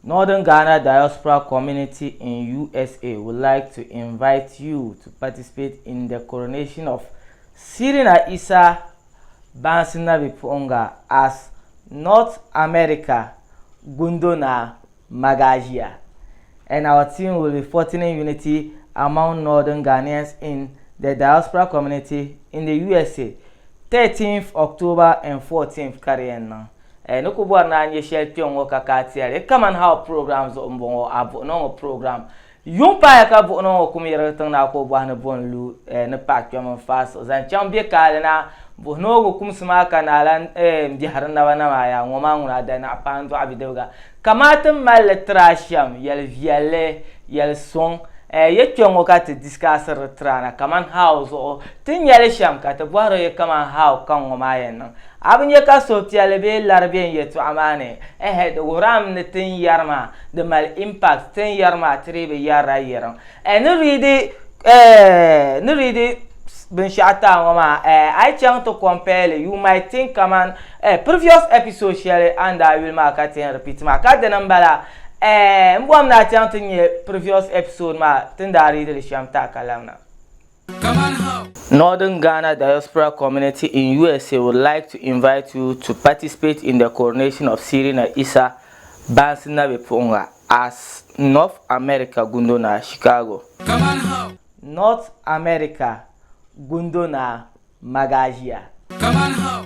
Northern Ghana diaspora community in USA would like to invite you to participate in the coronation of Sirina Issah Biponga as North America GUNDO-NAA GAAZIA, and our team will be fostering unity among Northern Ghanaians in the diaspora community in the USA, 13th October and 14th Kariena. No kubo na nye share pyongo kakati ale Kaman how programs ombongo abo no program yumpa ya ka bo no kumira tang na ko bwa na bonlu ne pak yo man fas zan chambie kale na bo no go kumsma kanalan mdi harna wana ma ya ngoma nguna da na pando abidewga kamata mal trasham yel viale yel son ye kyongo ka te discuss retrana Kaman house o tin yele sham ka te bwaro ye Kaman how kan ngoma yen abin ya kaso tialebe larbe yetu amane de woram ne tin yarma de mal impact tin yarma tribe yara yeran ne read ben shata ngoma I chang to compare you might think Kaman previous episode share and I will mark at repeat ma ka de nambala mbom na chang tin previous episode ma tin da read le sham ta kalamna. Northern Ghana diaspora community in USA would like to invite you to participate in the coronation of Sirina Issah Biponga as North America GUNDO-NAA Chicago. North America GUNDO-NAA GAAZIA.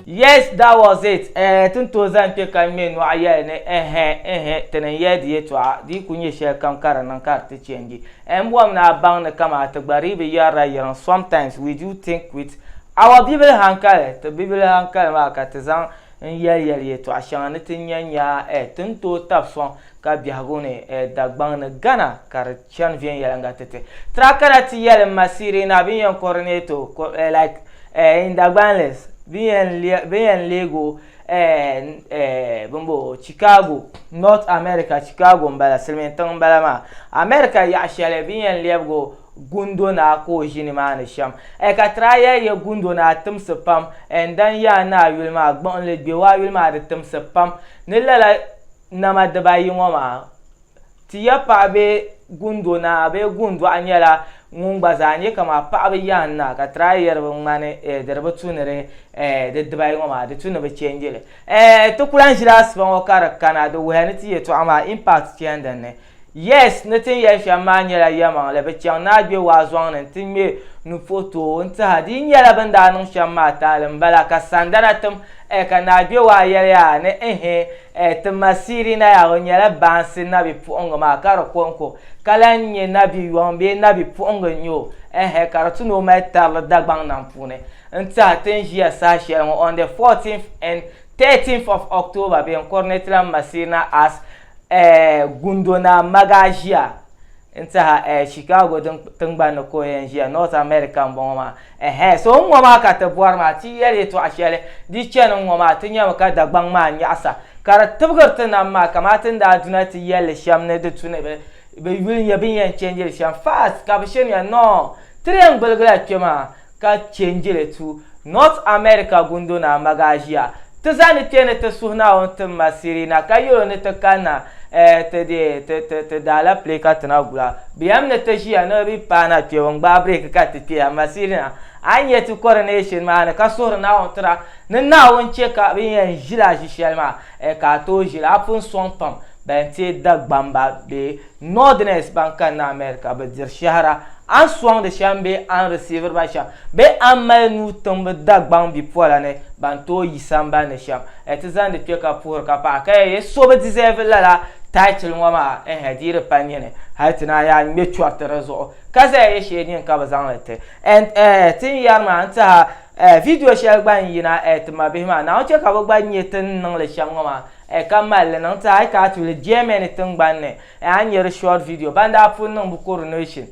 Yes, that was it. 2000 pe kan me no aye ne tenen yedi etwa di kunye share kan kara nan karte change mbom na bang na kama ta gbari be yara yaran. Sometimes we do think with our bible hankale to bible hankale ma ka tezan yel etwa shan tinyanya tunto tapson ka biagone dagbang na Ghana kar chan vien yalanga tete trakara ti yel masiri na bien coronated like in dagbanless bien Lego bumbo Chicago North America Chicago mbala selmentan mbala ma America ya shale bien Lego GUNDO-NAA ko jinima na sham ka traya ya GUNDO-NAA tumsepam en dan ya na wilma gbon le gbe wa wilma de tumsepam ne lala na madaba yingoma tiya pa be GUNDO-NAA be gundo anyala ngumba zanye kama pa be yanna ka traya mane derba tunere de dbai ngoma de tunaba changele to kulan jira sban wakara kana do weniti to ama impact tianda ne. Yes, nothing yes ya manyela yama le be chang na gbe wa zwan nan tin me nu photo nta hadin yala banda nan shamma ta lambala ka sandara tum ka na gbe wa ya ne tumasiri na ya nyala bansi na bi puongo ma karo konko kalanye na bi yombe na bi puongo nyo karatu no metal dagbang nan pune nta tin ya sa share on the 14th and 13th of October be Coronation masina as GUNDO-NAA GAAZIA nta Chicago tungban ko yenjia North America mboma so ngoma ka te boarma ti yele to ashele di chen ngoma tinya ka dagbang ma nyasa kara tubgarta na ma kamatin da dunati yele shamne de tune be will ya bin yan change sham fast ka bishen ya no triangle gra kema ka change le to North America GUNDO-NAA GAAZIA tazani tene te suhna on te masirina kayo ne te kana te dala play ka tana gula biam ne te shia no bi pana te won ba break ka te pia masirina anye to coronation ma ne ka suhna on tra ne na won che ka bi yan jila jishelma ka to jila pun son pam ben te dagbamba be nordness banka na America be dir shahara an swang de shambe an receiver ba sham be amal nu tombe dagbang bi pola ne banto yisamba ne sham etizan de peka pour ka pa ka ye so be deserve la title ngoma dire panyene hatina ya me chwarte rezo kaza ye shedin ka bazan lete and tin yarma anta video share gban yina etma be ma na o che ka gban yetin nan le sham ngoma kamal nan ta ka tu le Germany tin gban ne an yer short video banda pun nan bu Coronation.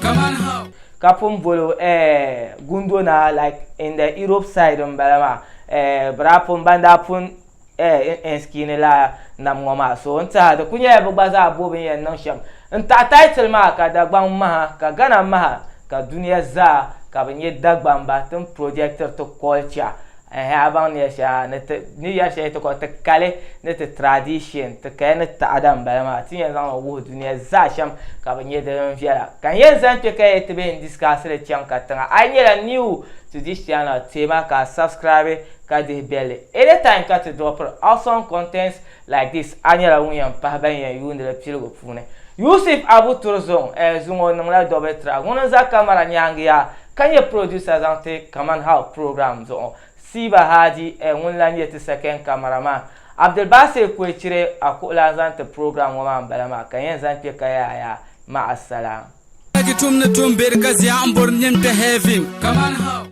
Kaman how kapum bolo GUNDO-NAA like in the Europe side balama brapum banda pun skini la nam ngoma so nta da kunya bu baza bobin yan nan sham nta title ma ka da gban ma ka gana ma ka duniya za ka bin yadda gban ba tun projector to culture abang ne sha ni ya sha to ko ta kale ne ta tradition ta kai ne ta adam ba ma tin yan zan wo duniya za sham ka bin yadda fiya kan yan zan te kai ta bin discuss le chan ka tanga ai ne new to this channel tema ka subscribe ka de bell anytime ka to drop awesome contents like this anyala wuyan pa ban yan yu ne le pilgo fune Yusuf Abu Turzon zungo nangla dobe tra wono za kamera nyangia kanye producer zante Kaman how program zo Siba Haji wonlan yeti second cameraman Abdul Basir Kwechire akula zante program wa balama kanye zante kaya ya ma assalam Kaman how